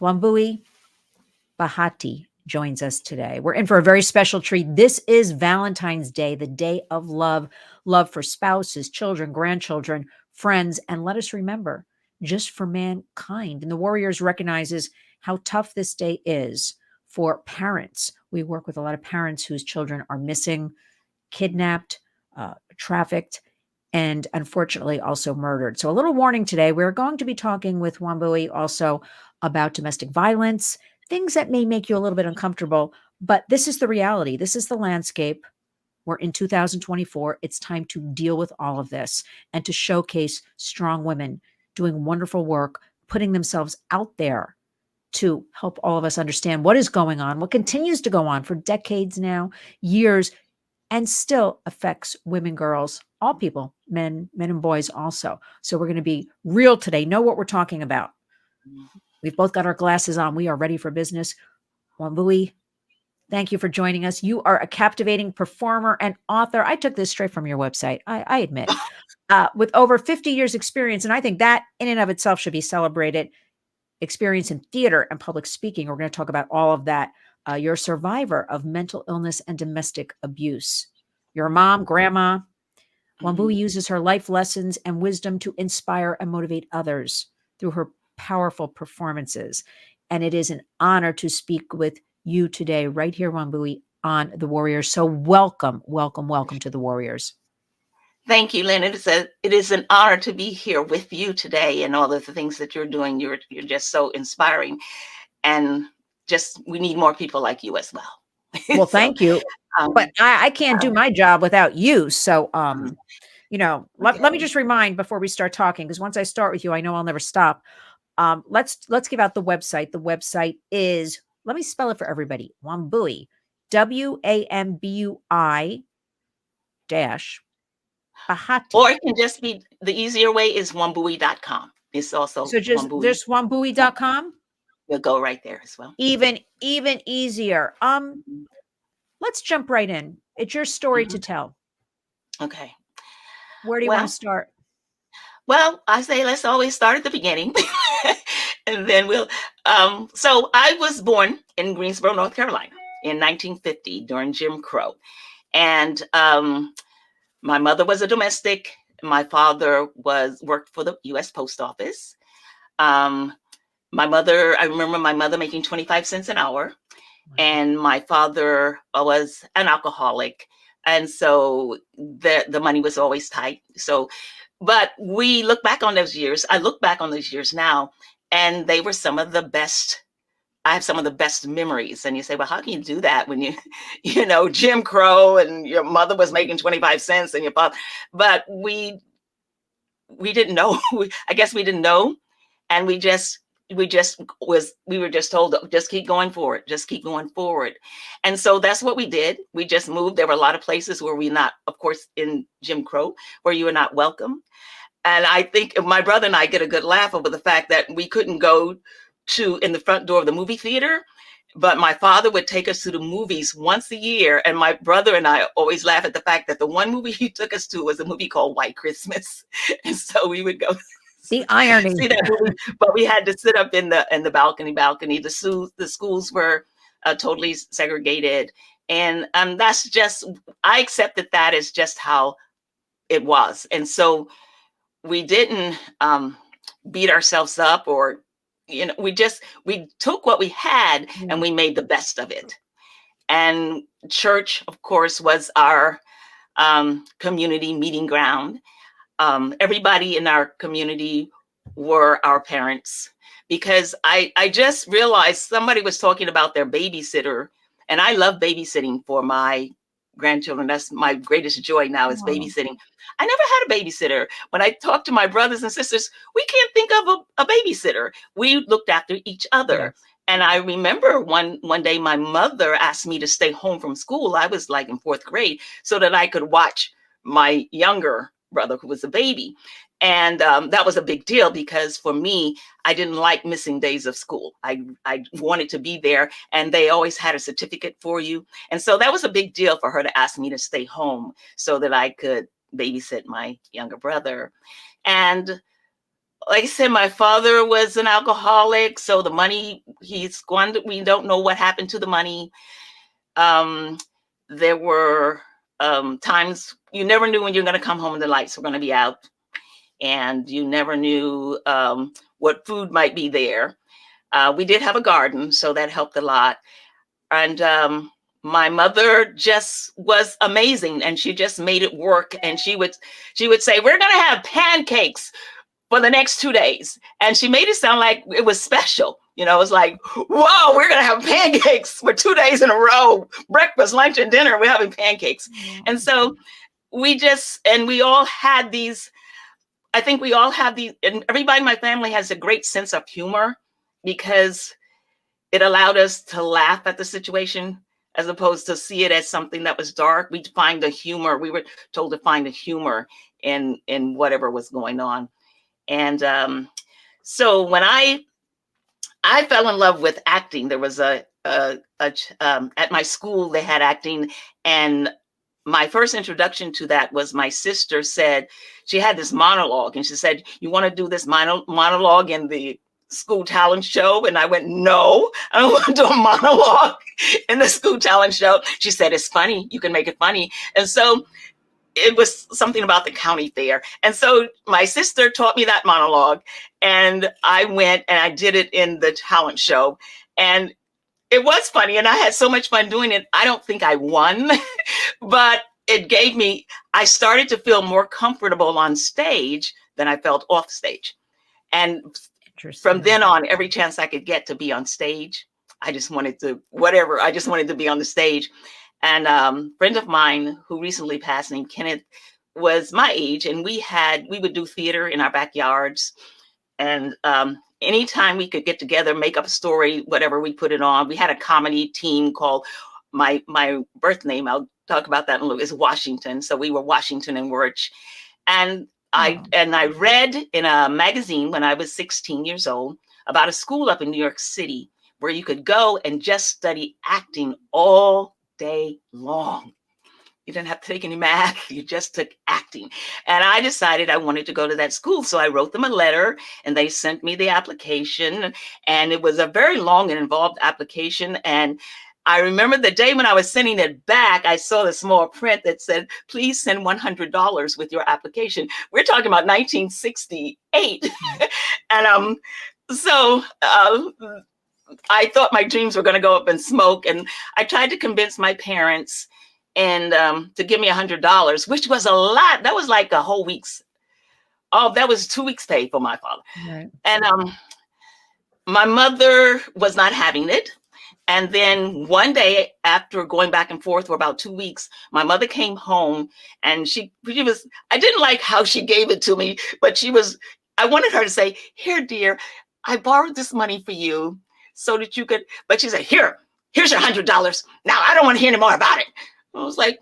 Wambui Bahati joins us today. We're in for a very special treat. This is Valentine's Day, the day of love, love for spouses, children, grandchildren, friends, and let us remember, just for mankind. And the Warriors recognizes how tough this day is for parents. We work with a lot of parents whose children are missing, kidnapped, trafficked, and unfortunately also murdered. So a little warning today, we're going to be talking with Wambui also about domestic violence, things that may make you a little bit uncomfortable, but this is the reality. This is the landscape. We're in 2024. It's time to deal with all of this and to showcase strong women doing wonderful work, putting themselves out there to help all of us understand what is going on, what continues to go on for decades now, years, and still affects women, girls, all people, men and boys also. So we're going to be real today, know what we're talking about. We've both got our glasses on. We are ready for business. Wambui, thank you for joining us. You are a captivating performer and author. I took this straight from your website, I admit, with over 50 years experience. And I think that in and of itself should be celebrated. Experience in theater and public speaking. We're going to talk about all of that. You're a survivor of mental illness and domestic abuse. You're a mom, grandma. Wambui uses her life lessons and wisdom to inspire and motivate others through her powerful performances. And it is an honor to speak with you today, right here, Wambui, on The Warriors. So welcome, welcome, welcome to The Warriors. Thank you, Lynn. It is an honor to be here with you today, and all of the things that you're doing. You're just so inspiring, and just we need more people like you as well. Well, thank you. But I can't do my job without you. So, you know, let me just remind before we start talking, because once I start with you, I know I'll never stop. Let's give out the website. The website is, let me spell it for everybody. Wambui, Wambui dash Bahati. Or it can just be, the easier way is wambui.com. It's also so just Wambui. there's wambui.com. You'll go right there as well. Even easier. Let's jump right in. It's your story to tell. Okay. Where do you want to start? Well, I say let's always start at the beginning. And then we'll so I was born in Greensboro, North Carolina in 1950 during Jim Crow. And my mother was a domestic. My father worked for the U.S. Post Office. I remember my mother making 25 cents an hour, and my father was an alcoholic. And so the money was always tight. So, but we look back on those years. I look back on those years now, and they were some of the best. I have some of the best memories. And you say, well, how can you do that when you know, Jim Crow and your mother was making 25 cents and your father, but we didn't know. I guess we didn't know. And we were just told, just keep going forward, just keep going forward. And so that's what we did. We just moved. There were a lot of places where of course, in Jim Crow, where you were not welcome. And I think my brother and I get a good laugh over the fact that we couldn't go in the front door of the movie theater, but my father would take us to the movies once a year. And my brother and I always laugh at the fact that the one movie he took us to was a movie called White Christmas. And so we would go the irony. See that movie, but we had to sit up in the balcony. The schools were totally segregated. And that's just, I accepted that as just how it was. And so we didn't beat ourselves up, or you know, we took what we had and we made the best of it. And church, of course, was our community meeting ground. Everybody in our community were our parents, because I just realized somebody was talking about their babysitter, and I love babysitting for my grandchildren. That's my greatest joy now, is babysitting. I never had a babysitter. When I talk to my brothers and sisters, we can't think of a babysitter. We looked after each other. Yes. And I remember one day my mother asked me to stay home from school. I was like in 4th grade, so that I could watch my younger brother, who was a baby. And that was a big deal, because for me, I didn't like missing days of school. I wanted to be there, and they always had a certificate for you. And so that was a big deal for her to ask me to stay home so that I could babysit my younger brother. And like I said, my father was an alcoholic, so the money he squandered, we don't know what happened to the money. Um, there were times you never knew when you're going to come home and the lights were going to be out, and you never knew what food might be there. We did have a garden, so that helped a lot. And my mother just was amazing, and she just made it work. And she would say, "We're going to have pancakes for the next 2 days," and she made it sound like it was special. You know, it was like, "Whoa, we're going to have pancakes for 2 days in a row, breakfast, lunch, and dinner. We're having pancakes." And so we all had these. I think we all have these, and everybody in my family has a great sense of humor because it allowed us to laugh at the situation as opposed to see it as something that was dark. We'd find the humor. We were told to find the humor in whatever was going on. And so when I fell in love with acting, there was at my school they had acting, and my first introduction to that was my sister said, she had this monologue, and she said, "You want to do this monologue in the school talent show?" And I went, "No, I don't want to do a monologue in the school talent show." She said, "It's funny. You can make it funny." And so it was something about the county fair. And so my sister taught me that monologue, and I went and I did it in the talent show. And it was funny, and I had so much fun doing it. I don't think I won, but I started to feel more comfortable on stage than I felt off stage. And from then on, every chance I could get to be on stage, I just wanted to be on the stage. And a friend of mine who recently passed, named Kenneth, was my age, and we would do theater in our backyards. And anytime we could get together, make up a story, whatever, we put it on. We had a comedy team called, my birth name, I'll talk about that in a little, is Washington. So we were Washington and Wirch. And I read in a magazine when I was 16 years old about a school up in New York City where you could go and just study acting all day long. You didn't have to take any math. You just took acting. And I decided I wanted to go to that school. So I wrote them a letter, and they sent me the application. And it was a very long and involved application. And I remember the day when I was sending it back, I saw the small print that said, "Please send $100 with your application." We're talking about 1968. And so I thought my dreams were going to go up in smoke. And I tried to convince my parents and to give me $100, which was a lot. That was like a whole week's. Oh, that was 2 weeks' pay for my father. Right. And my mother was not having it. And then one day, after going back and forth for about 2 weeks, my mother came home, and she was, I didn't like how she gave it to me, but I wanted her to say, "Here, dear, I borrowed this money for you so that you could," but she said, here's your $100. Now I don't want to hear any more about it." I was like,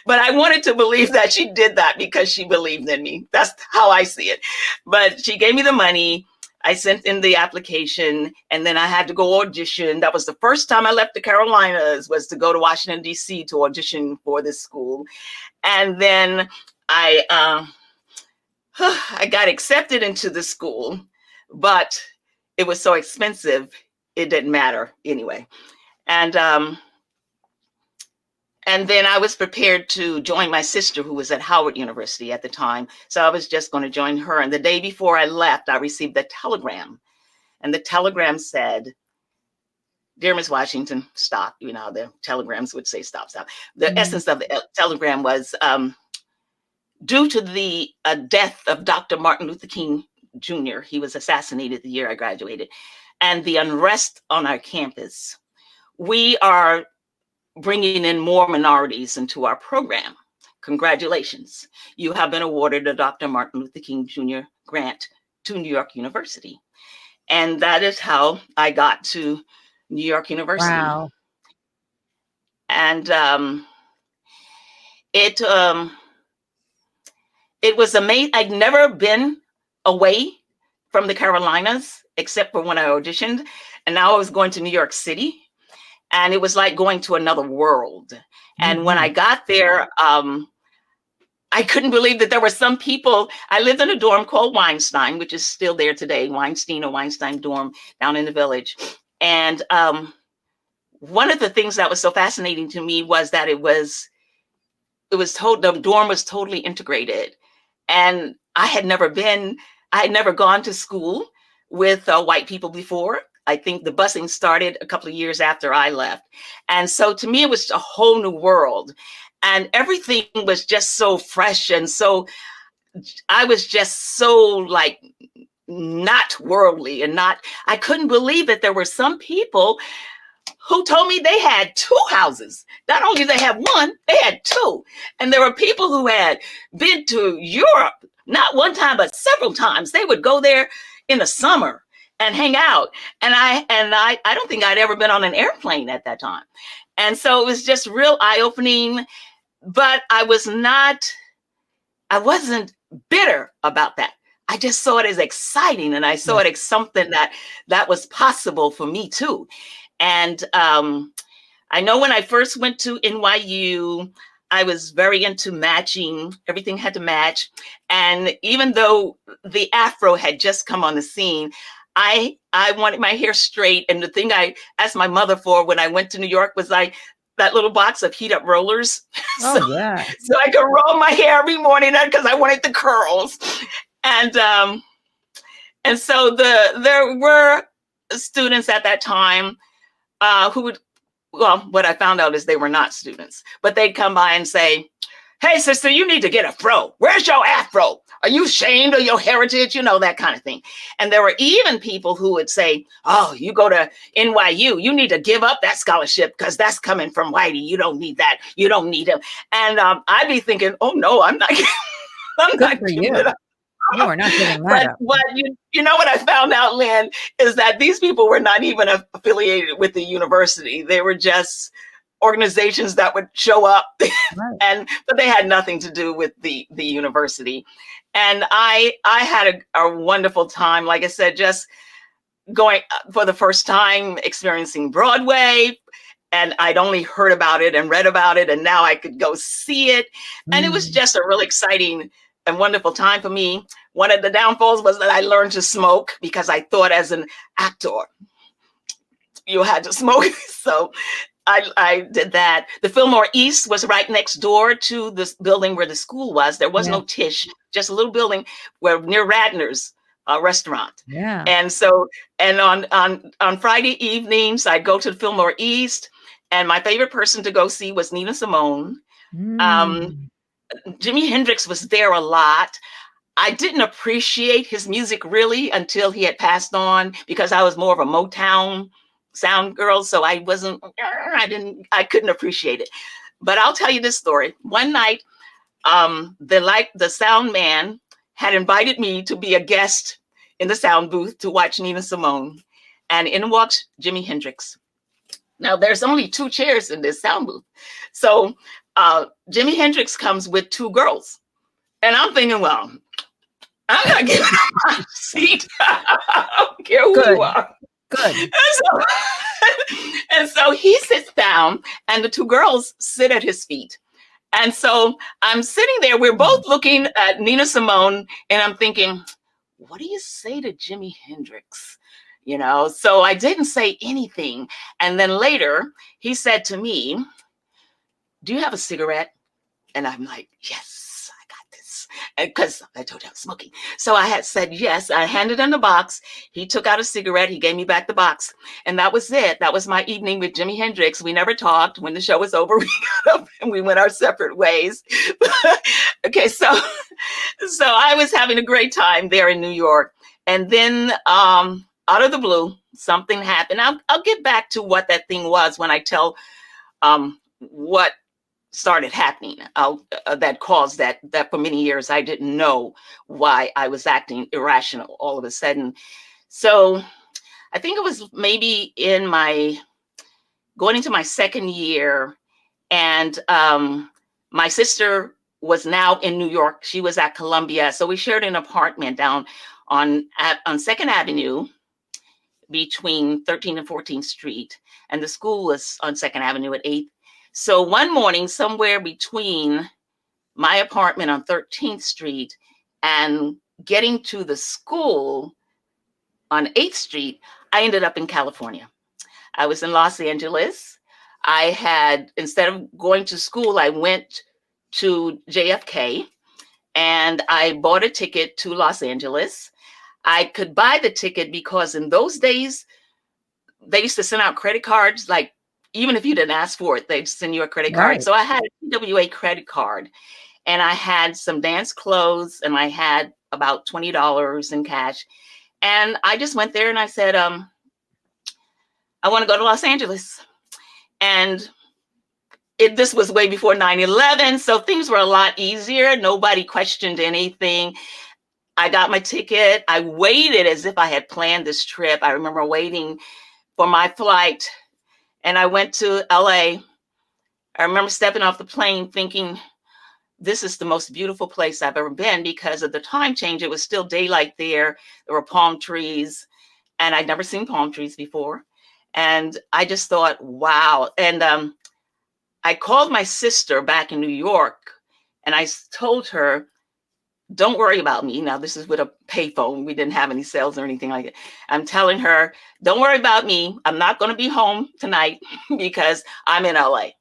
but I wanted to believe that she did that because she believed in me. That's how I see it. But she gave me the money. I sent in the application, and then I had to go audition. That was the first time I left the Carolinas, was to go to Washington, D.C. to audition for this school. And then I got accepted into the school, but it was so expensive, it didn't matter anyway. And then I was prepared to join my sister, who was at Howard University at the time. So I was just going to join her. And the day before I left, I received a telegram. And the telegram said, "Dear Ms. Washington," stop. You know, the telegrams would say stop. The essence of the telegram was, due to the death of Dr. Martin Luther King Jr., he was assassinated the year I graduated, and the unrest on our campus, we are bringing in more minorities into our program. Congratulations. You have been awarded a Dr. Martin Luther King Jr. grant to New York University. And that is how I got to New York University. Wow. And it was amazing. I'd never been away from the Carolinas except for when I auditioned. And now I was going to New York City. And it was like going to another world. And when I got there, I I couldn't believe that there were some people. I lived in a dorm called Weinstein, which is still there today, Weinstein dorm down in the Village. And one of the things that was so fascinating to me was that the dorm was totally integrated. And I had never gone to school with white people before. I think the busing started a couple of years after I left. And so to me, it was a whole new world. And everything was just so fresh. And so I was just so like not worldly and I couldn't believe that there were some people who told me they had 2 houses. Not only did they have one, they had 2. And there were people who had been to Europe, not one time, but several times. They would go there in the summer and hang out. And I don't think I'd ever been on an airplane at that time. And so it was just real eye-opening, but I wasn't bitter about that. I just saw it as exciting, and I saw it as something that was possible for me too. And I know when I first went to NYU, I was very into matching. Everything had to match. And even though the Afro had just come on the scene, I wanted my hair straight. And the thing I asked my mother for when I went to New York was that little box of heat up rollers. Oh, yeah. So I could roll my hair every morning because I wanted the curls. And so there were students at that time who would, well, what I found out is they were not students, but they'd come by and say, "Hey, sister, you need to get a fro. Where's your afro? Are you ashamed of your heritage?" You know, that kind of thing. And there were even people who would say, "Oh, you go to NYU, you need to give up that scholarship because that's coming from whitey. You don't need that. You don't need him." And I'd be thinking, "Oh, no, I'm not. I'm not giving it up." You are not giving that up. But you know what I found out, Lynn, is that these people were not even affiliated with the university. They were just organizations that would show up, Right. but they had nothing to do with the university. And I had a wonderful time. Like I said, just going for the first time, experiencing Broadway. And I'd only heard about it and read about it, and now I could go see it. And it was just a really exciting and wonderful time for me. One of the downfalls was that I learned to smoke because I thought as an actor, you had to smoke. So I did that. The Fillmore East was right next door to this building where the school was. There was no Tisch, just a little building near Radner's restaurant. Yeah. And so, and on Friday evenings, I'd go to the Fillmore East, and my favorite person to go see was Nina Simone. Jimi Hendrix was there a lot. I didn't appreciate his music really until he had passed on, because I was more of a Motown sound girl. So I couldn't appreciate it. But I'll tell you this story. One night, the sound man had invited me to be a guest in the sound booth to watch Nina Simone. And in walks Jimi Hendrix. Now, there's only 2 chairs in this sound booth. So Jimi Hendrix comes with 2 girls. And I'm thinking, well, I'm not giving up my seat. I don't care who you are. Good. And so he sits down, and the 2 girls sit at his feet. And so I'm sitting there. We're both looking at Nina Simone, and I'm thinking, what do you say to Jimi Hendrix? You know, so I didn't say anything. And then later he said to me, "Do you have a cigarette?" And I'm like, "Yes, I got this." Because I told you I was smoking. So I had said yes. I handed him the box. He took out a cigarette. He gave me back the box. And that was it. That was my evening with Jimi Hendrix. We never talked. When the show was over, we got up and we went our separate ways. Okay, so I was having a great time there in New York. And then out of the blue, something happened. I'll get back to what that thing was when I tell what started happening that caused that for many years I didn't know why I was acting irrational all of a sudden. So I think it was maybe going into my second year, and my sister was now in New York. She was at Columbia, so we shared an apartment down on 2nd Avenue between 13th and 14th Street, and the school was on 2nd Avenue at 8th. So one morning, somewhere between my apartment on 13th Street and getting to the school on 8th Street, I ended up in California. I was in Los Angeles. I had, instead of going to school, I went to JFK and I bought a ticket to Los Angeles. I could buy the ticket because in those days, they used to send out credit cards. Like, even if you didn't ask for it, they'd send you a credit card. Right. So I had a TWA credit card and I had some dance clothes and I had about $20 in cash. And I just went there and I said, I want to go to Los Angeles. And this was way before 9/11, so things were a lot easier. Nobody questioned anything. I got my ticket. I waited as if I had planned this trip. I remember waiting for my flight, and I went to LA. I remember stepping off the plane thinking, this is the most beautiful place I've ever been, because of the time change. It was still daylight there. There were palm trees, and I'd never seen palm trees before. And I just thought, wow. And I called my sister back in New York and I told her, don't worry about me. Now, this is with a payphone. We didn't have any cells or anything like that. I'm telling her, don't worry about me. I'm not going to be home tonight because I'm in LA.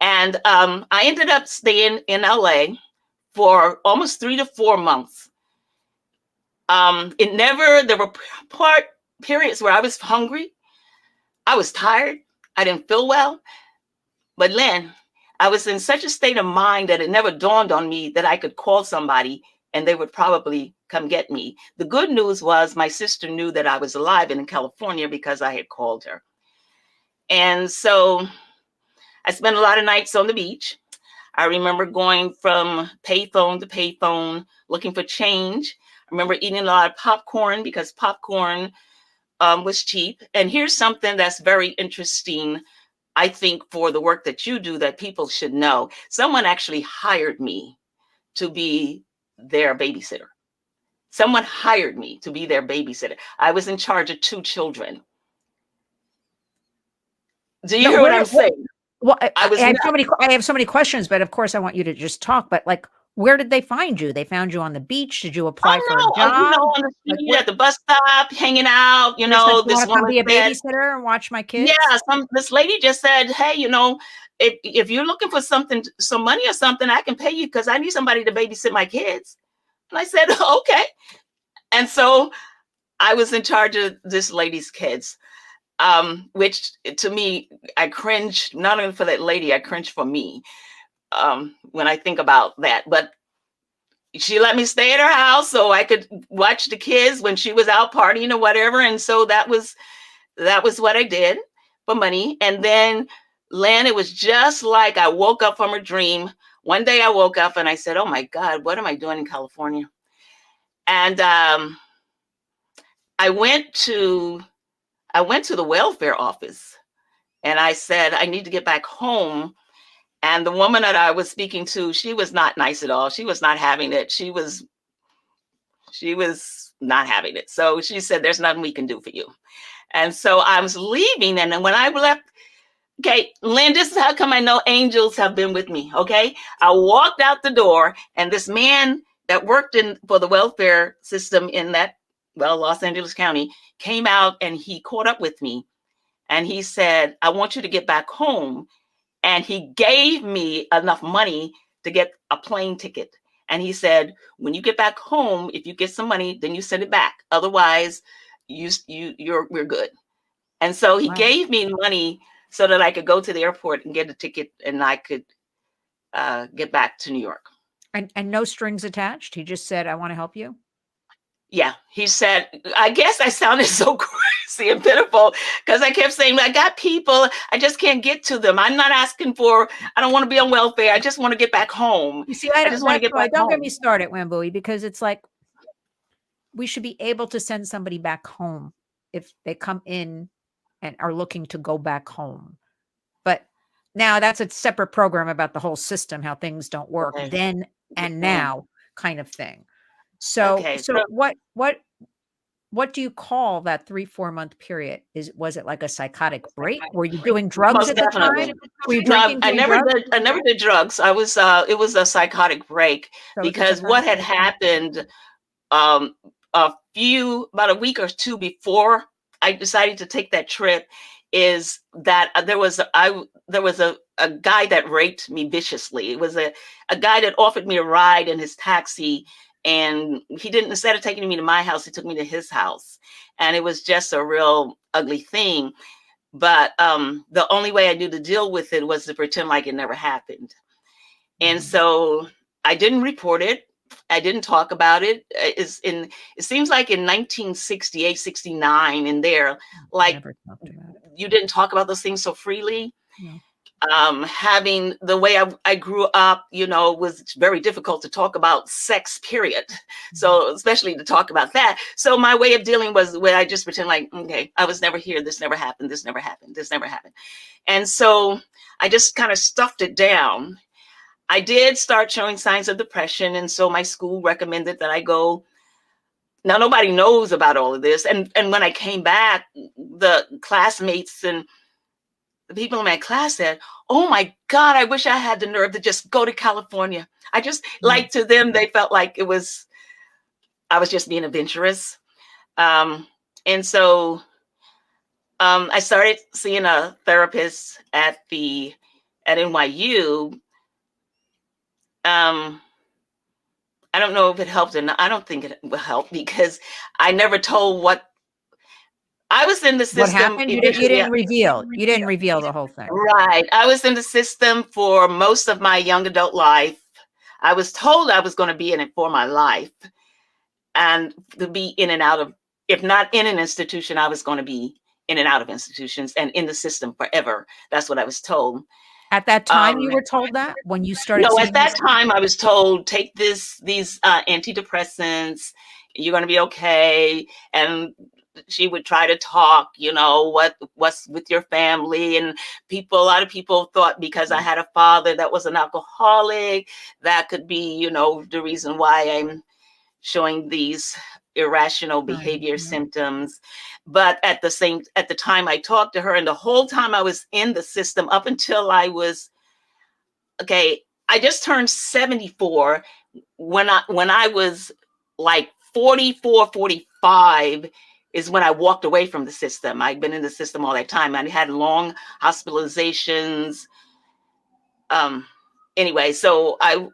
And I ended up staying in LA for almost 3 to 4 months. There were periods where I was hungry. I was tired. I didn't feel well. But Lynn, I was in such a state of mind that it never dawned on me that I could call somebody and they would probably come get me. The good news was my sister knew that I was alive and in California because I had called her. And so I spent a lot of nights on the beach. I remember going from payphone to payphone, looking for change. I remember eating a lot of popcorn because popcorn was cheap. And here's something that's very interesting, I think, for the work that you do that people should know. Someone actually hired me to be their babysitter. Someone hired me to be their babysitter. I was in charge of 2 children. Do you hear what I'm saying? Well, I have so many questions, but of course I want you to just talk. But like, where did they find you? They found you on the beach. Did you apply for a job? On the street, at the bus stop, hanging out. They said, "You want to come be a babysitter and watch my kids?" Yeah, this lady just said, "Hey, if you're looking for something, some money or something, I can pay you because I need somebody to babysit my kids." And I said, "Okay." And so I was in charge of this lady's kids, which to me, I cringe, not only for that lady, I cringe for me when I think about that. But she let me stay at her house so I could watch the kids when she was out partying or whatever. And so that was what I did for money. And then, Lynn, it was just like I woke up from a dream. One day I woke up and I said, oh my God, what am I doing in California? And I went to the welfare office and I said, I need to get back home. And the woman that I was speaking to, she was not nice at all. She was not having it. She was not having it. So she said, there's nothing we can do for you. And so I was leaving. And then when I left, okay, Lynn, this is how come I know angels have been with me. Okay. I walked out the door and this man that worked for the welfare system in Los Angeles County came out and he caught up with me. And he said, I want you to get back home. And he gave me enough money to get a plane ticket. And he said, when you get back home, if you get some money, then you send it back. Otherwise, we're good. And so he gave me money so that I could go to the airport and get a ticket and I could get back to New York. And no strings attached? He just said, I want to help you? Yeah, he said, I guess I sounded so crazy and pitiful because I kept saying, I got people, I just can't get to them. I'm not asking I don't want to be on welfare. I just want to get back home. You see, I just want to get back home. Don't get me started, Wambuhi, because it's like, we should be able to send somebody back home if they come in and are looking to go back home. But now that's a separate program about the whole system, how things don't work then and now kind of thing. So, what what do you call that 3-4 month period? Was it like a psychotic break? Were you doing drugs Most at the time? definitely. Were you No, drinking, doing drugs? I never did drugs. I was it was a psychotic break So it was a because what psychotic had break. happened about a week or two before I decided to take that trip is that there was a guy that raped me viciously. It was a guy that offered me a ride in his taxi, and he didn't, instead of taking me to my house, he took me to his house, and it was just a real ugly thing. But the only way I knew to deal with it was to pretend like it never happened. And so I didn't report it. I didn't talk about it. It seems like in 1968, 69, in there, like Never talked about it. you didn't talk about those things so freely. No. Having the way I grew up, was very difficult to talk about sex, period. So especially to talk about that. So my way of dealing was where I just pretend like, okay, I was never here. This never happened. This never happened. This never happened. And so I just kind of stuffed it down. I did start showing signs of depression. And so my school recommended that I go. Now, nobody knows about all of this. And when I came back, the classmates and the people in my class said, "Oh my God, I wish I had the nerve to just go to California." I just, like, to them, they felt like I was just being adventurous. And so I started seeing a therapist at NYU. I don't know if it helped or not. I don't think it will help because I never told what I was in the system. What happened? You didn't reveal. You didn't reveal the whole thing. Right. I was in the system for most of my young adult life. I was told I was going to be in it for my life and to be in and out of, if not in an institution, I was going to be in and out of institutions and in the system forever. That's what I was told. At that time, you were told that when you started? No, at that time, I was told, take these antidepressants. You're going to be okay. And she would try to talk, what's with your family, and a lot of people thought because I had a father that was an alcoholic, that could be, the reason why I'm showing these irrational behavior symptoms. But at the time I talked to her, and the whole time I was in the system up until I just turned 74. When I was like 44, 45 is when I walked away from the system. I'd been in the system all that time. I had long hospitalizations. Anyway, so I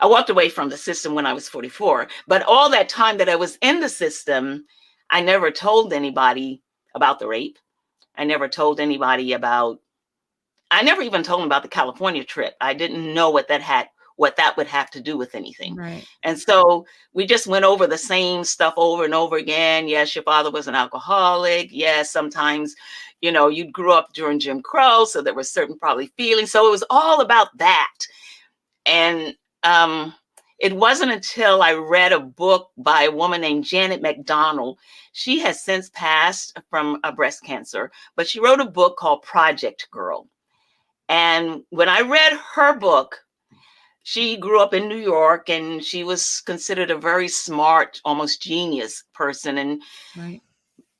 walked away from the system when I was 44. But all that time that I was in the system, I never told anybody about the rape. I never even told them about the California trip. I didn't know what that would have to do with anything. Right. And so we just went over the same stuff over and over again. Yes, your father was an alcoholic. Yes, sometimes, you grew up during Jim Crow, so there were certain probably feelings. So it was all about that. And it wasn't until I read a book by a woman named Janet McDonald. She has since passed from breast cancer, but she wrote a book called Project Girl. And when I read her book, she grew up in New York, and she was considered a very smart, almost genius person. And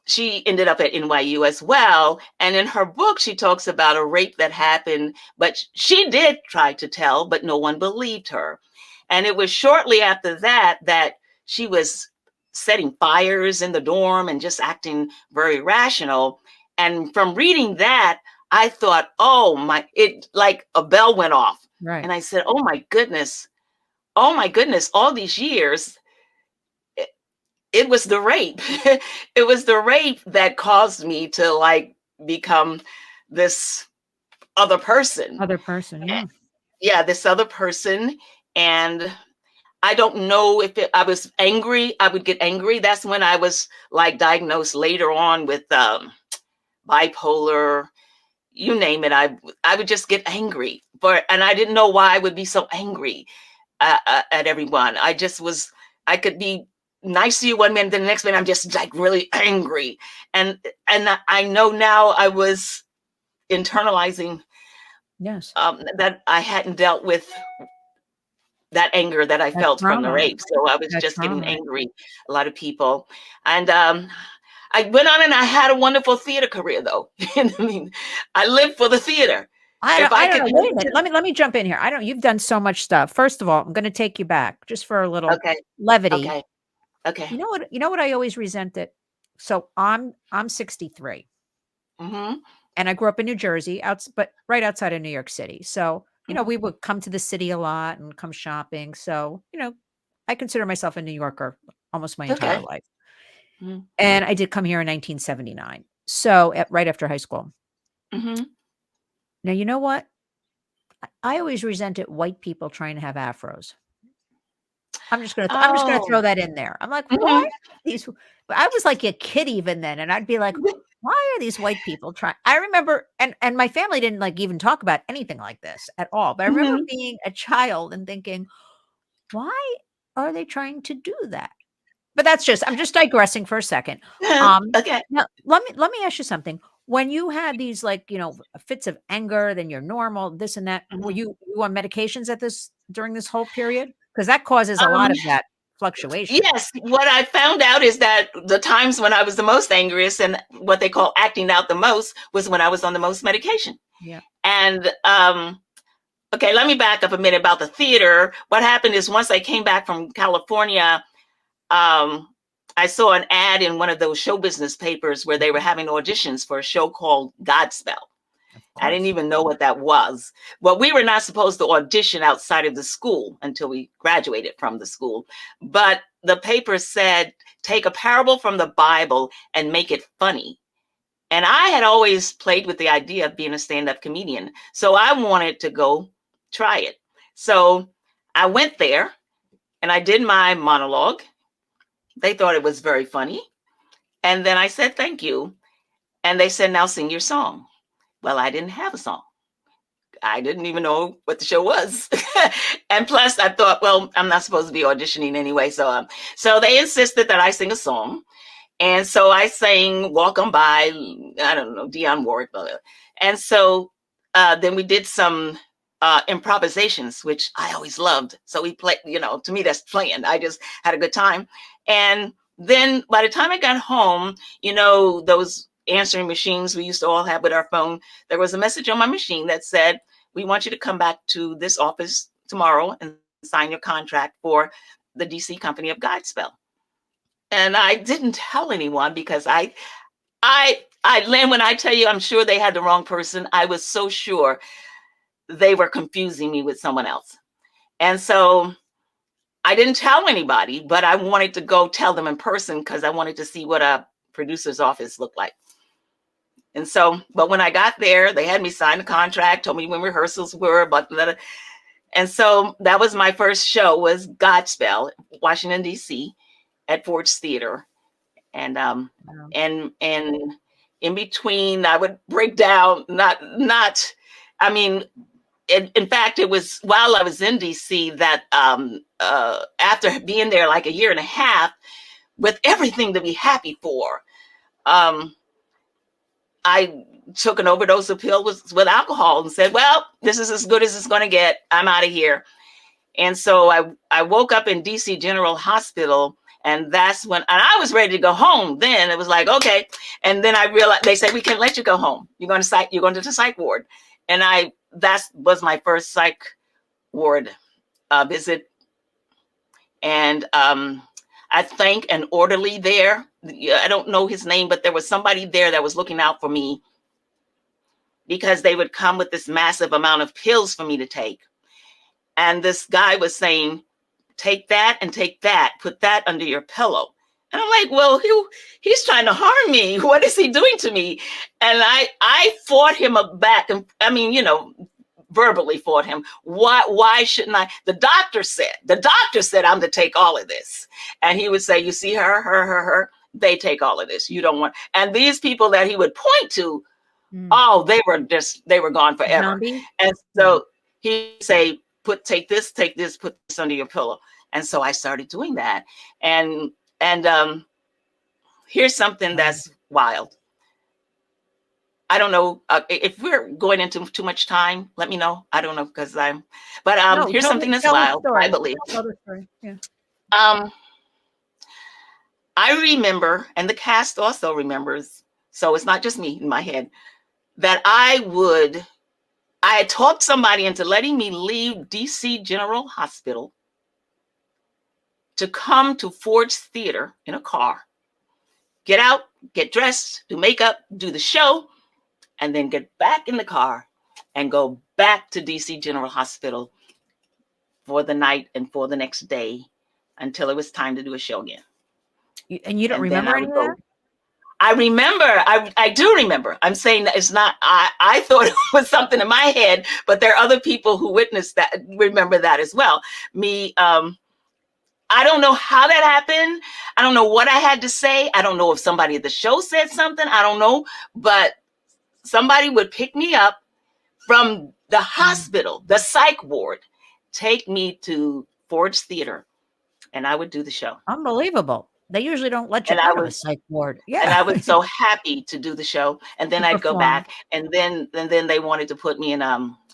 she ended up at NYU as well. And in her book, she talks about a rape that happened, but she did try to tell, but no one believed her. And it was shortly after that she was setting fires in the dorm and just acting very rational. And from reading that, I thought, like a bell went off. Right. And I said, oh my goodness, all these years, it was the rape. It was the rape that caused me to become this other person. Yeah, this other person. And I don't know if I was angry. I would get angry. That's when I was diagnosed later on with bipolar, you name it. I would just get angry, and I didn't know why I would be so angry at everyone. I could be nice to you one minute, then the next minute I'm just really angry. And I know now I was internalizing yes that I hadn't dealt with that anger that I That felt from the trauma. rape. So I was That just getting trauma. angry, a lot of people. And I went on and I had a wonderful theater career, though. I mean, I lived for the theater. If I I don't could know. make Wait a minute. it Let me jump in here. I don't You've done so much stuff. First of all, I'm gonna take you back just for a little okay, levity. okay, okay. You know what I always resented? So I'm 63 Mm-hmm. and I grew up in New Jersey, but right outside of New York City. So, Mm-hmm. we would come to the city a lot and come shopping. So, I consider myself a New Yorker almost my entire Okay. life. Mm-hmm. And I did come here in 1979. So, right after high school. Mm-hmm. Now, you know what? I always resented white people trying to have afros. I'm just gonna Oh. throw that in there. I'm like, "Why Mm-hmm. are these?" I was like a kid even then, and I'd be like, "Why are these white people trying?" I remember, and my family didn't like even talk about anything like this at all. But I remember Mm-hmm. being a child and thinking, "Why are they trying to do that?" But I'm just digressing for a second. Okay. Now let me ask you something. When you had these like, fits of anger, then you're normal, this and that, were Mhm. you on medications at this during this whole period? Because that causes a lot Um, of that fluctuation. yes, what I found out is that the times when I was the most angriest and what they call acting out the most was when I was on the most medication. Yeah. And okay, let me back up a minute about the theater. What happened is once I came back from California, um, I saw an ad in one of those show business papers where they were Mhm. having auditions for a show called Godspell. Of I didn't course. even know what that was. Well, we were not supposed to audition outside of the school until we graduated from the school. But the paper said, take a parable from the Bible and make it funny. And I had always played with the idea of being a stand up comedian. So I wanted to go try it. So I went there and I did my monologue. They thought it was very funny. And then I said, thank you. And they said, now sing your song. Well, I didn't have a song. I didn't even know what the show was. And plus I thought, well, I'm not supposed to be auditioning anyway. So they insisted that I sing a song. And so I sang Walk On By, I don't know, Dionne Warwick. Blah, blah. And so then we did some improvisations, which I always loved. So we played, to me, that's playing. I just had a good time. And then by the time I got home, those answering machines we used to all have with our phone, there was a message on my machine that said, we want you to come back to this office tomorrow and sign your contract for the DC company of Godspell. And I didn't tell anyone because Lynn, when I tell you, I'm sure they had the wrong person. I was so sure they were confusing me with someone else. And so I didn't tell anybody, but I wanted to go tell them in person because I wanted to see what a producer's office looked like. And so, but when I got there, they had me sign the contract, told me when rehearsals were, blah, blah, blah. And so that was my first show was Godspell, Washington, D.C. at Ford's Theater. And Wow. and in between I would break down, not I mean, in fact, it was while I was in DC that after being there like a year and a half with everything to be happy for, um, I took an overdose of pills with alcohol and said, well, this is as good as it's going to get. I'm out of here. And so I woke up in DC General Hospital, and that's when, and I was ready to go home. Then it was like, okay. And then I realized they said, we can't let you go home. You're going to the psych ward. And that was my first psych ward visit. And I thank an orderly there. I don't know his name, but there was somebody there that was looking out for me because they would come with this massive amount of pills for me to take. And this guy was saying, take that and take that, put that under your pillow. And I'm like, well, he's trying to harm me. What is he doing to me? And I fought him back. And I mean, verbally fought him. Why shouldn't I? The doctor said I'm to take all of this. And he would say, you see her, they take all of this. You don't want, and these people that he would point to, Mm. oh, they were gone forever. Zombie? And Yeah. so he'd say, take this, put this under your pillow. And so I started doing that. And here's something Wow. that's wild. I don't know if we're going into too much time. Let me know. I don't know because I'm. But No, here's something that's tell the wild. I story. believe. Tell the story. Yeah. Um, I remember, and the cast also remembers. So it's not just me in my head that I had talked somebody into letting me leave DC General Hospital to come to Ford's Theater in a car, get out, get dressed, do makeup, do the show, and then get back in the car and go back to DC General Hospital for the night and for the next day until it was time to do a show again. And you don't And then remember I any would of go. that? I remember, I do remember. I'm saying that it's not, I thought it was something in my head, but there are other people who witnessed that, remember that as well. Me, I don't know how that happened. I don't know what I had to say. I don't know if somebody at the show said something. I don't know, but somebody would pick me up from the hospital, the psych ward, take me to Ford's Theater, and I would do the show. Unbelievable. They usually don't let you And I out of a was psych ward. and Yeah. I was so happy to do the show. And then To I'd go perform. back, and then they wanted to put me in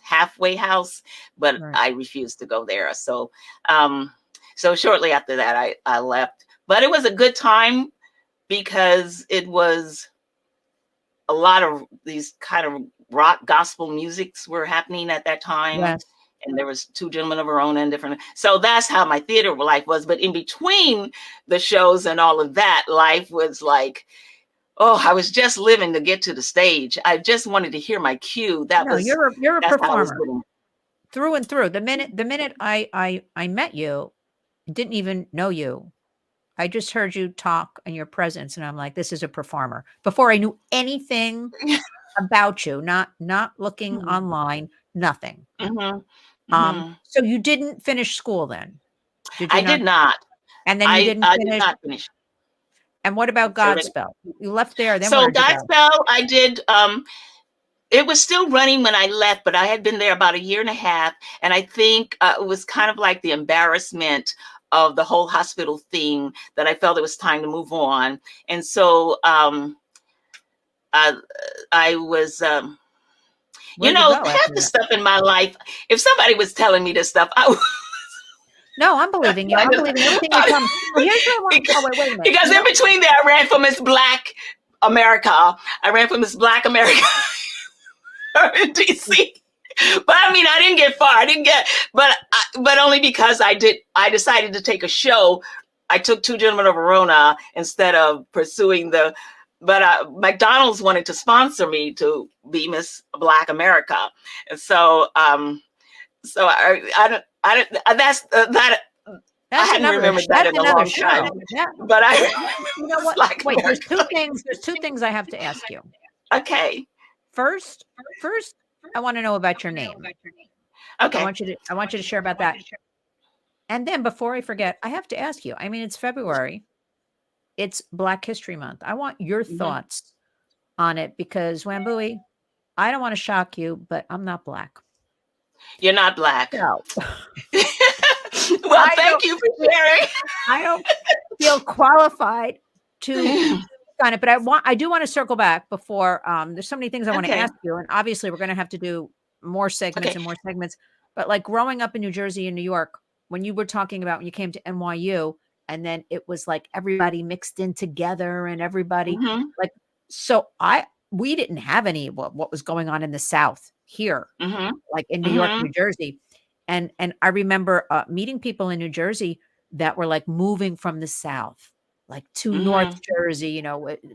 halfway house, but Right. I refused to go there. So shortly after that, I left. But it was a good time because it was a lot of these kind of rock gospel musics were happening at that time. Yes. And there was Two Gentlemen of Verona and different. So that's how my theater life was. But in between the shows and all of that, life was like, oh, I was just living to get to the stage. I just wanted to hear my cue. No, you're a That's how I was performer living. through and through. The minute I met you, didn't even know you. I just heard you talk and your presence, and I'm like, this is a performer. Before I knew anything about you, not looking online, nothing. Mm-hmm. Mm-hmm. So you didn't finish school then, did you I did not? not. And then you I didn't I did finish. not finish. And what about Say that again. Godspell? You left there. Then where So did you go? Godspell, I did. It was still running when I left, but I had been there about a year and a half, and I think it was kind of like the embarrassment of the whole hospital thing that I felt it was time to move on, and so I was. Where'd you go Half after the that? stuff in my life. If somebody was telling me this stuff, I would. No, I'm believing you. I'm believing everything you tell me. Well, here's what I want. because, Oh, wait a minute. because in between there, I ran for Miss Black America. I ran for Miss Black America in DC. But I mean, I didn't get far. I didn't get, but only because I decided to take a show. I took Two Gentlemen of Verona instead of pursuing but McDonald's wanted to sponsor me to be Miss Black America. And so, so I don't, that's, that, I hadn't remembered that in a long time, Yeah. but I You know what? Black Wait, there's America. there's two things I have to ask you. Okay. First, I want to know about your name. Okay. I want you to share about that. And then before I forget, I have to ask you. I mean, it's February. It's Black History Month. I want your thoughts on it because Wambui, I don't want to shock you, but I'm not Black. You're not Black. No. Well, thank you for sharing. I don't feel qualified to on it, but I do want to circle back before there's so many things I want to Okay. ask you, and obviously we're going to have to do more segments Okay. and more segments. But like growing up in New Jersey and New York, when you were talking about when you came to NYU, and then it was like everybody mixed in together and everybody like so we didn't have any what was going on in the South here, like in New York, New Jersey. And I remember meeting people in New Jersey that were like moving from the South, like to North Jersey,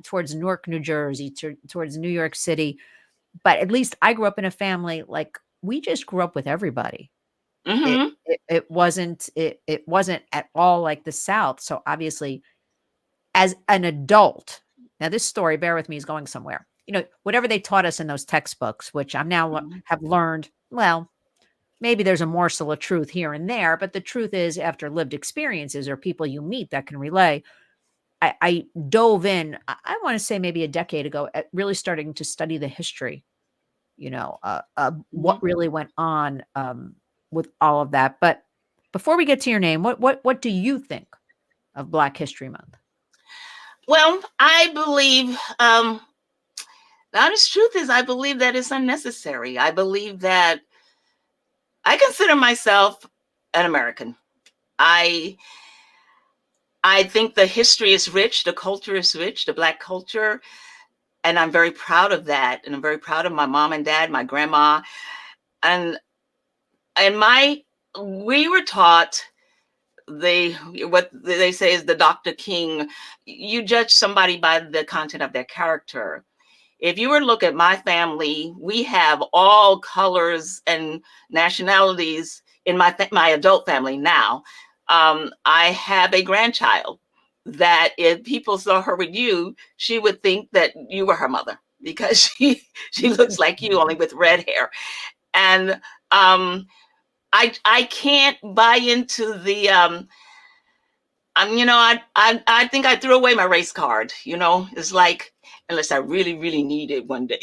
towards Newark, New Jersey, towards New York City. But at least I grew up in a family, like we just grew up with everybody. It wasn't at all like the South. So obviously, as an adult, now this story, bear with me, is going somewhere. Whatever they taught us in those textbooks, which I'm now have learned, well, maybe there's a morsel of truth here and there, but the truth is after lived experiences or people you meet that can relay, I dove in, I want to say maybe a decade ago, at really starting to study the history, what really went on with all of that. But before we get to your name, what do you think of Black History Month? Well, I believe The honest truth is, I believe that it's unnecessary. I believe that I consider myself an American. I I think the history is rich, the culture is rich, the Black culture, and I'm very proud of that. And I'm very proud of my mom and dad, my grandma, and and my we were taught they what they say is the Dr. King. You judge somebody by the content of their character. If you were to look at my family, we have all colors and nationalities in my adult family now. I have a grandchild that if people saw her with you, she would think that you were her mother because she looks like you, only with red hair. And I can't buy into the I think I threw away my race card. It's like, unless I really, really need it one day.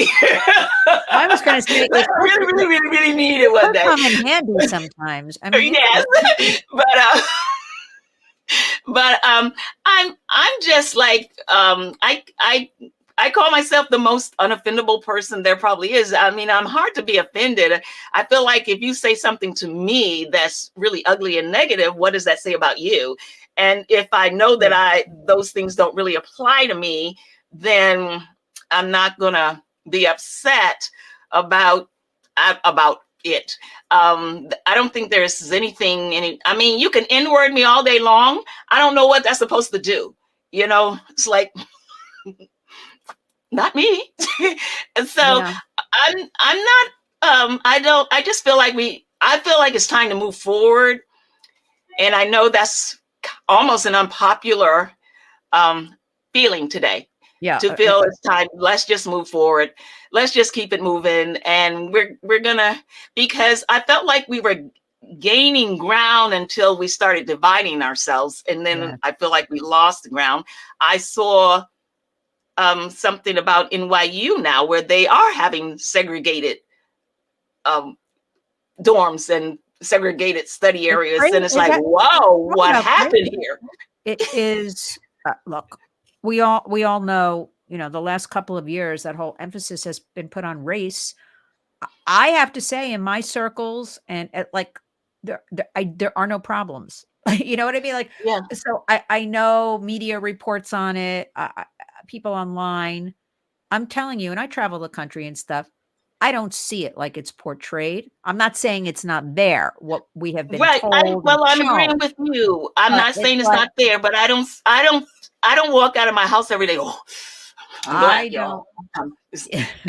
I was going to say, I really, really, really, really need it one could day. come in handy sometimes. I mean, Yes, but I'm just like I call myself the most unoffendable person there probably is. I mean, I'm hard to be offended. I feel like if you say something to me that's really ugly and negative, what does that say about you? And if I know that those things don't really apply to me, then I'm not gonna be upset about it. I don't think there's anything. I mean, you can N-word me all day long. I don't know what that's supposed to do. It's like, not me. And so yeah. I'm not. I just feel like I feel like it's time to move forward, and I know that's almost an unpopular feeling today. Yeah. To feel it's time. Let's just move forward. Let's just keep it moving, and we're gonna, because I felt like we were gaining ground until we started dividing ourselves, and then I feel like we lost the ground. I saw something about NYU now, where they are having segregated dorms and segregated study areas, and it's like, whoa, what happened here? It is. Look, we all know. The last couple of years, that whole emphasis has been put on race. I have to say, in my circles, and there are no problems. You know what I mean? Like, yeah. So I know media reports on it. People online. I'm telling you, and I travel the country and stuff. I don't see it like it's portrayed. I'm not saying it's not there. What we have been told. I'm agreeing with you. I'm not saying it's not there, but I don't walk out of my house every day. Oh, I'm Black, y'all.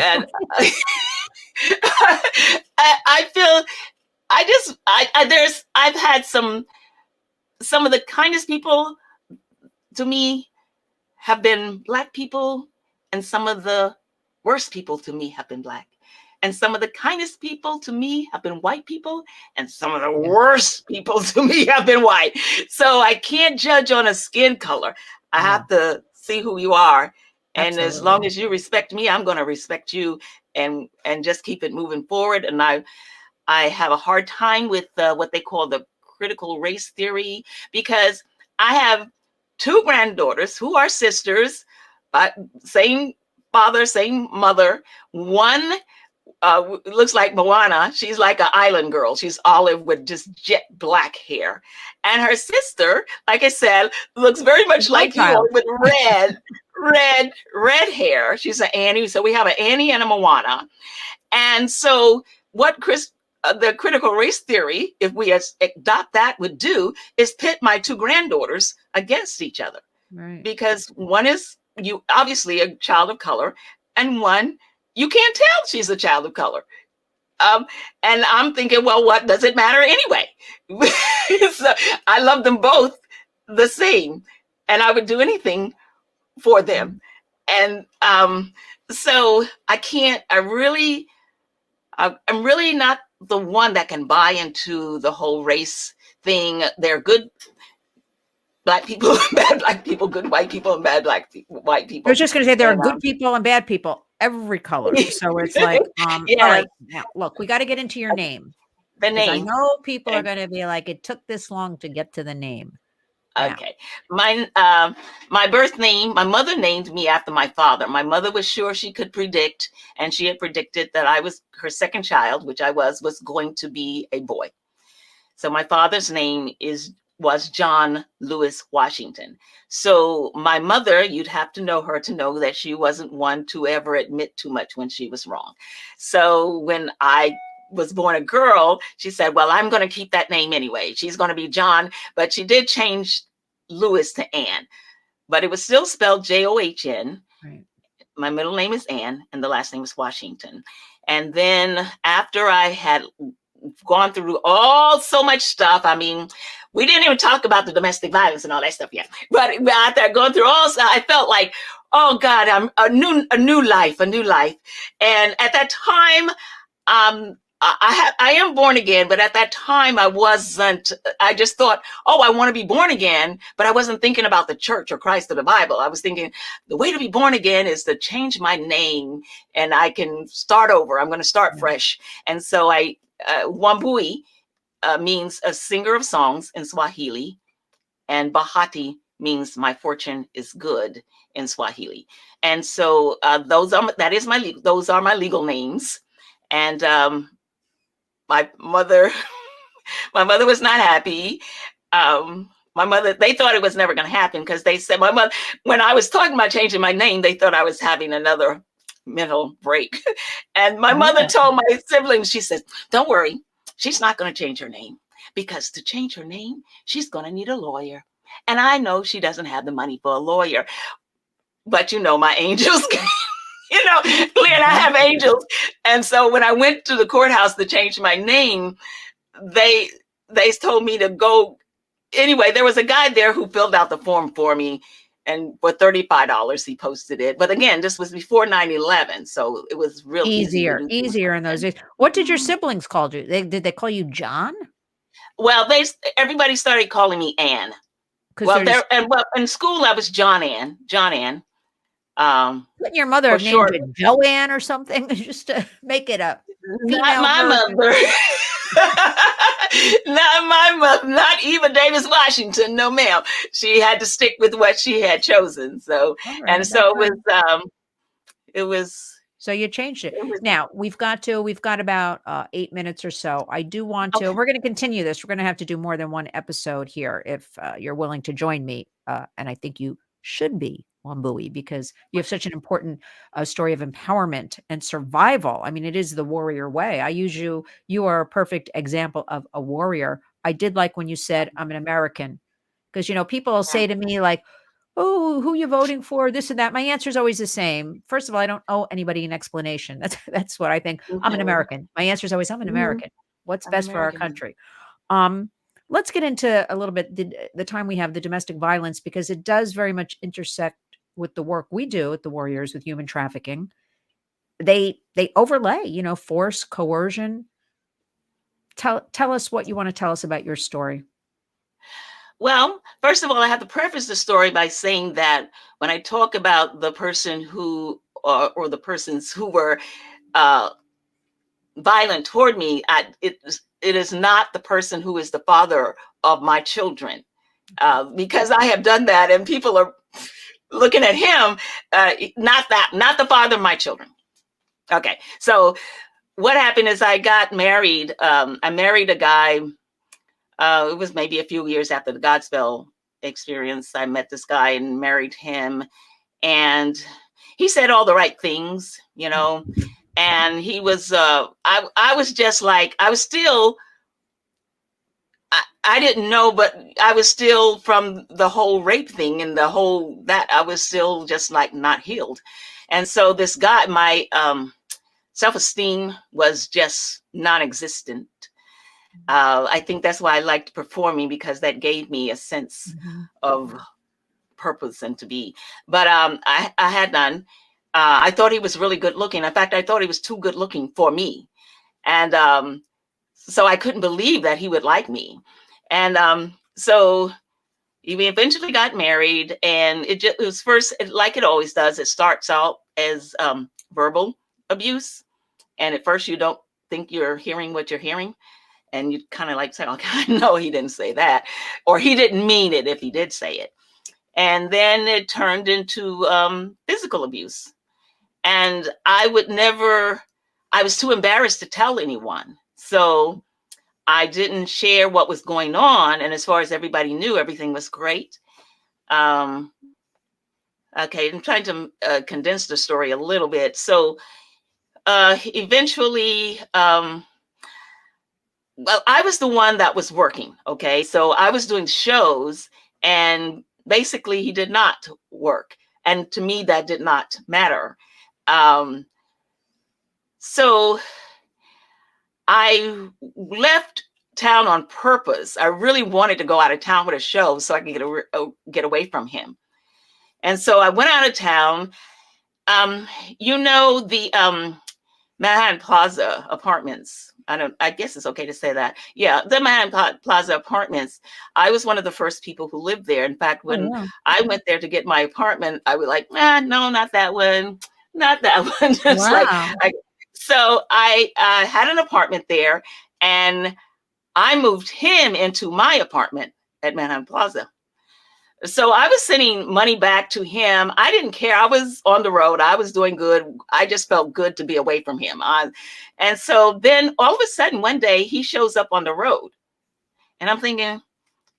And I feel I've had some of the kindest people to me have been Black people, and some of the worst people to me have been Black. And some of the kindest people to me have been white people, and some of the worst people to me have been white. So I can't judge on a skin color. I have to see who you are. And as long as you respect me, I'm going to respect you, and just keep it moving forward. And I have a hard time with what they call the critical race theory, because I have two granddaughters who are sisters, but same father, same mother. One looks like Moana. She's like an island girl. She's olive with just jet black hair. And her sister, like I said, looks very much like you, with red hair. She's an Annie. So we have an Annie and a Moana. And so what the critical race theory, if we adopt that, would do is pit my two granddaughters against each other. Right. Because one is obviously a child of color, and one, you can't tell she's a child of color. And I'm thinking, well, what does it matter anyway? So I love them both the same, and I would do anything for them. And so I'm really not the one that can buy into the whole race thing. They're good Black people, bad Black people, good white people, and bad white people. I was just going to say there are good people and bad people, every color. So it's like, all right, now look, we got to get into your name. The name. I know people are going to be like, it took this long to get to the name. now. Okay. My my birth name, my mother named me after my father. My mother was sure she could predict, and she had predicted that I was her second child, which I was going to be a boy. So my father's name was John Lewis Washington. So my mother, you'd have to know her to know that she wasn't one to ever admit too much when she was wrong. So when I was born a girl, she said, well, I'm going to keep that name anyway. She's going to be John, but she did change Lewis to Ann, but it was still spelled John. Right. My middle name is Ann, and the last name is Washington. And then after I had gone through so much stuff, I mean, we didn't even talk about the domestic violence and all that stuff yet. But after going through I felt like, oh God, I'm a new life. And at that time, I am born again, but at that time I just thought, oh, I want to be born again, but I wasn't thinking about the church or Christ or the Bible. I was thinking the way to be born again is to change my name and I can start over. I'm going to start fresh. And so Wambui means a singer of songs in Swahili, and Bahati means my fortune is good in Swahili. And so those are my legal names. And my mother was not happy. My mother, they thought it was never going to happen because they said my mother, when I was talking about changing my name, they thought I was having another mental break. And my mother told my siblings, she said, don't worry, she's not going to change her name, because to change her name, she's going to need a lawyer. And I know she doesn't have the money for a lawyer. But my angels, Lynn, I have angels. And so when I went to the courthouse to change my name, they told me to go. Anyway, there was a guy there who filled out the form for me, and for $35, he posted it. But again, this was before 9/11, so it was real easier in those days. What did your siblings call you? Did they call you John? Well, everybody started calling me Ann. Well, in school I was John Ann. Couldn't your mother have named you Joanne or something just to make it a female? Not my mother. Not my mother. Not Eva Davis Washington. No, ma'am. She had to stick with what she had chosen. So, right, so it was. So you changed it. Now we've got about 8 minutes or so. I do want to. We're going to continue this. We're going to have to do more than one episode here if you're willing to join me. And I think you should be, Wambuhi, because you have such an important story of empowerment and survival. I mean, it is the warrior way. I use you. You are a perfect example of a warrior. I did like when you said, I'm an American, because, people will say to me like, oh, who you voting for, this and that. My answer is always the same. First of all, I don't owe anybody an explanation. That's what I think. I'm an American. My answer is always, I'm an American. What's best for our country? Let's get into a little bit the time we have, the domestic violence, because it does very much intersect with the work we do at the Warriors with human trafficking. They overlay, force, coercion. Tell us what you want to tell us about your story. Well, first of all, I have to preface the story by saying that when I talk about the person who, or the persons who were violent toward me, it is not the person who is the father of my children, because I have done that, and people are looking at him, not the father of my children. Okay, so what happened is I got married. I married a guy. It was maybe a few years after the Godspell experience. I met this guy and married him, and he said all the right things, and he was, I was just like, I was still, I didn't know, but I was still from the whole rape thing and the whole, that I was still just like not healed. And so this guy, my self-esteem was just non-existent. I think that's why I liked performing, because that gave me a sense of purpose and to be. But I had none. I thought he was really good looking. In fact, I thought he was too good looking for me. And so I couldn't believe that he would like me. And so we eventually got married, and it was first, like it always does, it starts out as verbal abuse. And at first you don't think you're hearing what you're hearing. And you kind of like say, okay, no, he didn't say that, or he didn't mean it if he did say it. And then it turned into physical abuse. And I was too embarrassed to tell anyone. So I didn't share what was going on. And as far as everybody knew, everything was great. Okay, I'm trying to condense the story a little bit. So eventually, well, I was the one that was working. Okay, so I was doing shows, and basically he did not work. And to me, that did not matter. So I left town on purpose. I really wanted to go out of town with a show so I could get away from him. And so I went out of town. The Manhattan Plaza apartments. I guess it's okay to say that. Yeah, the Manhattan Plaza apartments. I was one of the first people who lived there. In fact, when I went there to get my apartment, I was like, no, not that one, not that one. Just so I had an apartment there, and I moved him into my apartment at Manhattan Plaza. So I was sending money back to him. I didn't care. I was on the road. I was doing good. I just felt good to be away from him. And so then all of a sudden, one day he shows up on the road, and I'm thinking,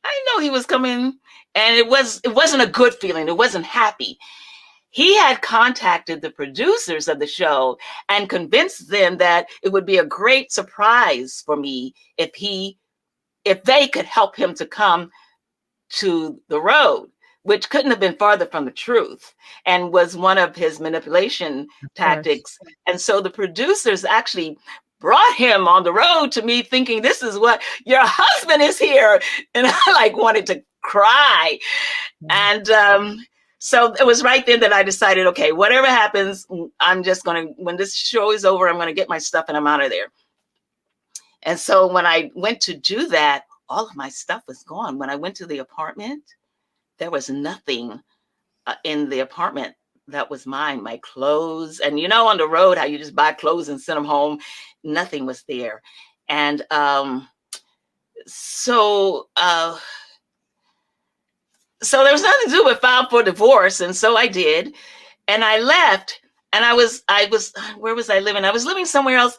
I know he was coming, and it wasn't a good feeling. It wasn't happy. He had contacted the producers of the show and convinced them that it would be a great surprise for me if they could help him to come to the road, which couldn't have been farther from the truth, and was one of his manipulation tactics. And so the producers actually brought him on the road to me, thinking, this is what your husband is here. And I wanted to cry. And so it was right then that I decided, okay, whatever happens, I'm just when this show is over, I'm going to get my stuff and I'm out of there. And so when I went to do that, all of my stuff was gone. When I went to the apartment, there was nothing in the apartment that was mine. My clothes, and on the road, how you just buy clothes and send them home, nothing was there. And so there was nothing to do but file for divorce. And so I did. And I left, and I was, where was I living? I was living somewhere else.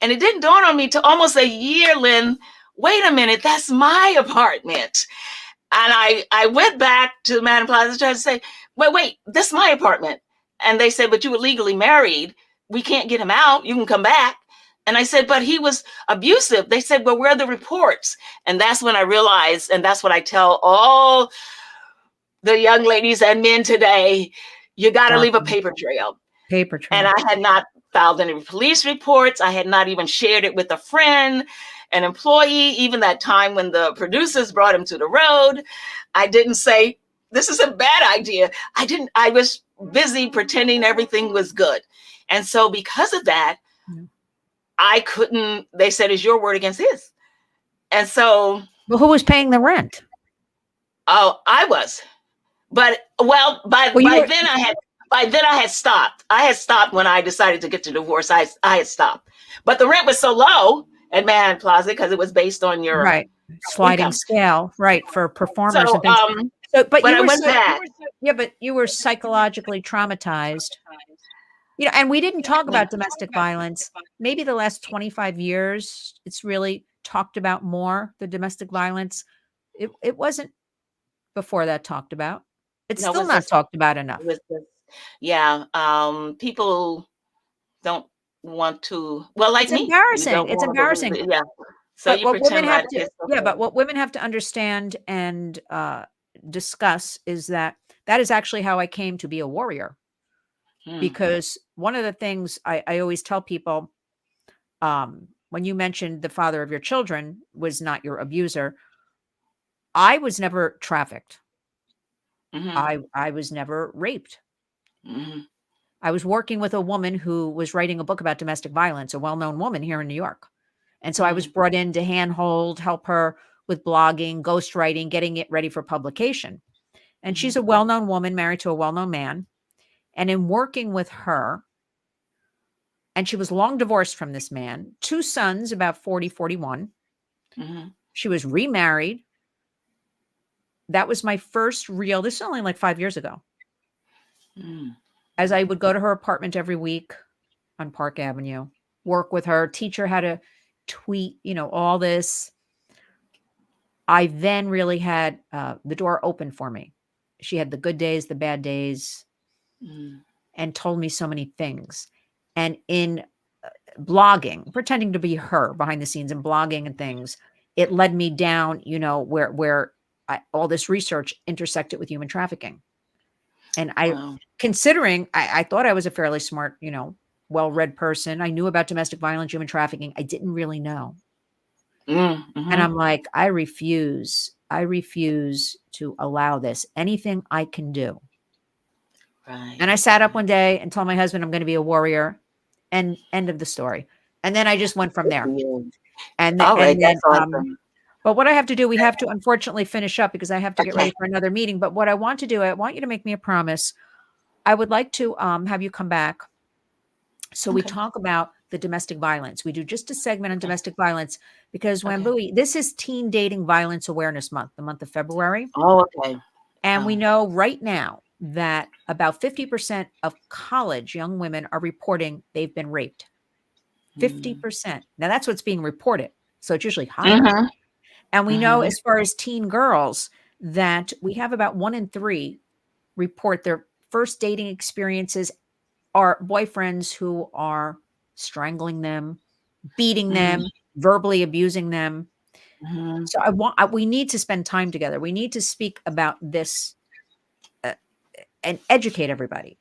And it didn't dawn on me till almost a year, Lynn, wait a minute, that's my apartment. And I went back to the Manhattan Plaza trying to say, wait, this is my apartment. And they said, but you were legally married. We can't get him out. You can come back. And I said, but he was abusive. They said, well, where are the reports? And that's when I realized, and that's what I tell all the young ladies and men today, you got to leave a paper trail. And I had not filed any police reports. I had not even shared it with a friend, an employee. Even that time when the producers brought him to the road, I didn't say, this is a bad idea. I was busy pretending everything was good. And so because of that, I couldn't, they said, is your word against his? And so. Well, who was paying the rent? Oh, I was. But by then I had stopped. I had stopped when I decided to get the divorce. I had stopped. But the rent was so low at Manhattan Plaza because it was based on your sliding income scale, for performers so, and things. But you were psychologically traumatized. And we didn't talk about domestic violence. Maybe the last 25 years, it's really talked about more, the domestic violence. It wasn't before that talked about. It's still not talked about enough. People don't want to. Well, like it's me, embarrassing. It's embarrassing. Yeah. So you pretend that. But what women have to understand and discuss is that is actually how I came to be a warrior. Because one of the things I always tell people, when you mentioned the father of your children was not your abuser, I was never trafficked. I was never raped. I was working with a woman who was writing a book about domestic violence, a well-known woman here in New York. And so I was brought in to handhold, help her with blogging, ghostwriting, getting it ready for publication. And she's a well-known woman married to a well-known man. And in working with her, and she was long divorced from this man, 2 sons, about 40, 41. Mhm. She was remarried. That was my first real, this is only like 5 years ago, Mm. as I would go to her apartment every week on Park Avenue, work with her, teach her how to tweet, all this. I then really had the door open for me. She had the good days, the bad days, Mm. and told me so many things. And in blogging, pretending to be her behind the scenes and blogging and things, it led me down, where all this research intersected with human trafficking. And Wow. considering I thought I was a fairly smart, well-read person. I knew about domestic violence, human trafficking. I didn't really know. Mm. And Mhm. I'm like, I refuse. I refuse to allow this. Anything I can do. Right. And I sat up Right. one day and told my husband I'm going to be a warrior. And end of the story. And then I just went from Good for there. you. And All right. and then That's awesome. but what I have to do, we have to unfortunately finish up because I have to get Okay. ready for another meeting. But what I want to do, I want you to make me a promise. I would like to have you come back so we Okay. talk about the domestic violence. We do just a segment on Okay. domestic violence because Okay. Wambui, this is Teen Dating Violence Awareness Month, the month of February. Oh, okay. And we Oh. know right now that about 50% of college young women are reporting they've been raped. Mm. 50%. Now that's what's being reported. So it's usually higher. Mhm. And we know Mhm. as far as teen girls that we have about 1 in 3 report their first dating experiences are boyfriends who are strangling them, beating Mhm. them, verbally abusing them. Mhm. So we need to spend time together. We need to speak about this uh, and educate everybody.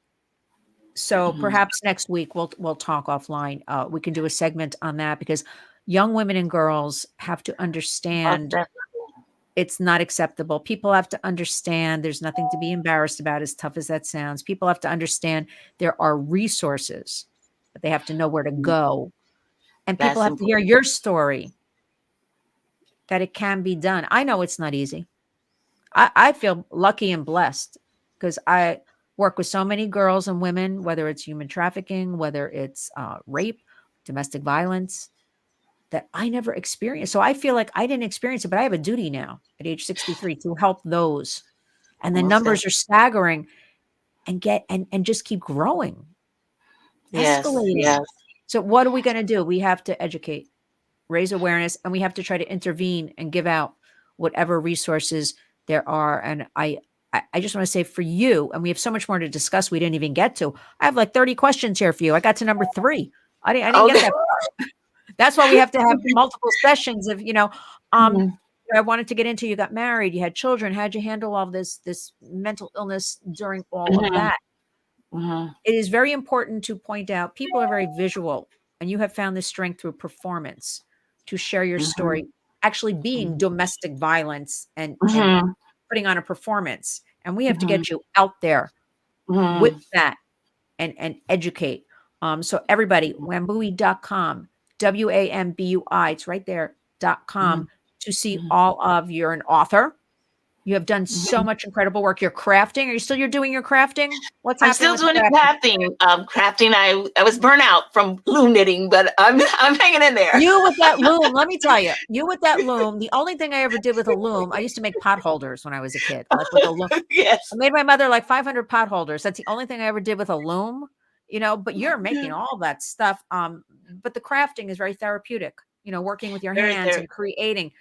So Mhm. perhaps next week we'll talk offline. We can do a segment on that because young women and girls have to Most understand definitely. it's not acceptable. People have to understand there's nothing to be embarrassed about, as tough as that sounds. People have to understand there are resources, but they have to know where to Mm. go. And people That's have to hear important. your story that it can be done. I know it's not easy. I feel lucky and blessed because I work with so many girls and women, whether it's human trafficking, whether it's rape, domestic violence, that I never experienced. So I feel like I didn't experience it, but I have a duty now at age 63 to help those. And the Most numbers definitely. are staggering and and just keep growing, Yes. escalating. Yes. So what are we going to do? We have to educate, raise awareness, and we have to try to intervene and give out whatever resources there are. And I just want to say for you, and we have so much more to discuss we didn't even get to. I have like 30 questions here for you. I got to number 3. I didn't get Okay. that. That's why we have to have multiple sessions of, Mhm. I wanted to get into, you got married, you had children. How'd you handle all this mental illness during all of Mhm. that? Mhm. It is very important to point out people are very visual, and you have found this strength through performance to share your Mhm. story, actually being Mhm. domestic violence and Mhm. putting on a performance. And we have to Mhm. get you out there with Mhm. that and educate. So everybody, wambui.com, WAMBUI, it's right there, Mhm. .com to see Mhm. all of, you're an author. You have done so Mhm. much incredible work. You're crafting. You're doing your crafting? What's I'm happening still with the doing the crafting? crafting. Crafting. I was burnt out from loom knitting, but I'm hanging in there. You with that loom, let me tell you, you with that loom, the only thing I ever did with a loom, I used to make pot holders when I was a kid, like with a loom. I Yes. made my mother like 500 pot holders. That's the only thing I ever did with a loom, but you're making all that stuff. But the crafting is very therapeutic, working with your Very, hands very. and creating.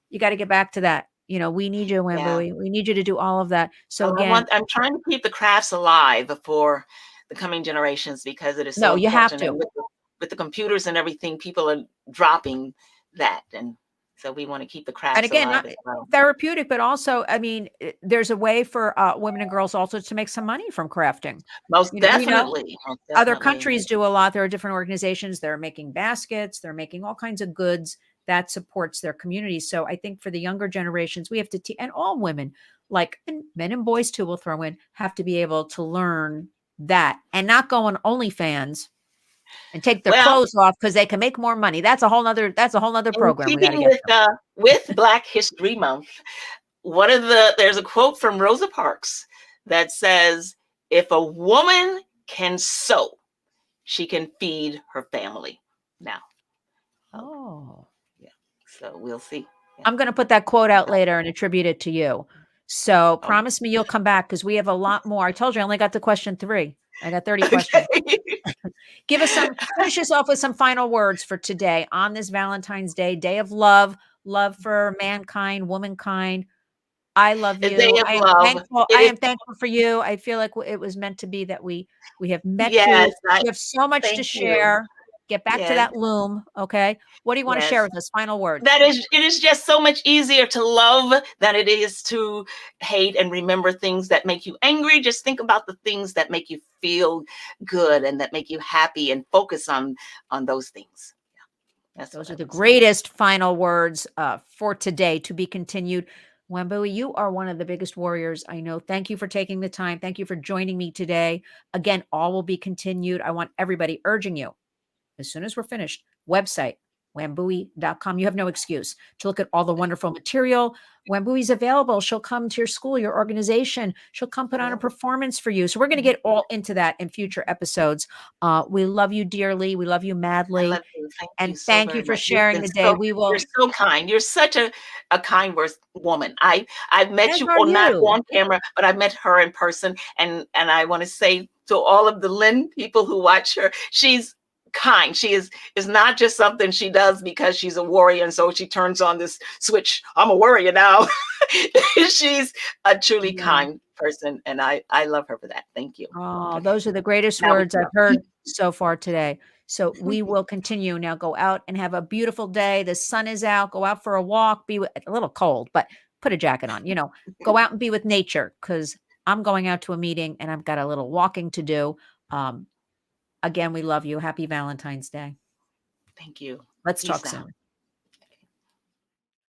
You got to get back to that. We need you, Yeah. Wambui. We need you to do all of that. So Well, again, I'm trying to keep the crafts alive for the coming generations because it is so no, you have important. And to. with the computers and everything, people are dropping that, and so we want to keep the And crafts again, alive not as well. therapeutic, but also, I mean, there's a way for women and girls also to make some money from crafting. Most We know definitely. Most other definitely. countries do a lot. There are different organizations. They're making baskets. They're making all kinds of goods that supports their communities. So I think for the younger generations, we have to teach, and all women, like and men and boys too, will throw in, have to be able to learn that and not go on OnlyFans and take their Well, clothes off because they can make more money. That's a whole nother in program we got to keeping get to. with Black History Month, there's a quote from Rosa Parks that says, "If a woman can sew, she can feed her family." Now, oh, Oh, yeah. So we'll see. Yeah. I'm going to put that quote out later and attribute it to you. So Oh, promise me you'll come back because we have a lot more. I told you I only got to question 3. I got 30 questions. okay. Finish us off with some final words for today on this Valentine's Day, day of love, love for mankind, womankind. I love A day you. of I am love. thankful. It I is. am thankful for you. I feel like it was meant to be that we have met Yes. you. You have so much to Thank you. share. Get back to Yes. that loom, okay? What do you want to share Yes. with us? Final words. That is, it is just so much easier to love than it is to hate and remember things that make you angry. Just think about the things that make you feel good and that make you happy, and focus on those things. Yeah, that's what Those I are the would say. greatest final words for today, to be continued. Wambui, you are one of the biggest warriors I know. Thank you for taking the time. Thank you for joining me today. Again, all will be continued. I want everybody urging you, as soon as we're finished, website, wambui.com. You have no excuse to look at all the wonderful material. Wambui's available. She'll come to your school, your organization. She'll come put on a performance for you. So we're going to get all into that in future episodes. We love you dearly. We love you I madly. love you. Thank you And so thank you very for much. You've sharing been the day. so, We you're will, so kind. You're such a kind woman. I've met as you, are or not you. on camera, but I've met her in person. And I want to say to all of the Lynn people who watch her, she's kind. She is not just something she does because she's a warrior and so she turns on this switch. I'm a warrior now. She's a truly Yeah. kind person, and I love her for that. Thank you. Oh, Okay. those are the greatest Now we words can I've go. heard so far today. So we will continue now. Go out and have a beautiful day. The sun is out. Go out for a walk. Be a little cold, but put a jacket on. Go out and be with nature, because I'm going out to a meeting and I've got a little walking to do. Um, Again, we love you. Happy Valentine's Day. Thank you. Let's talk Peace out. soon.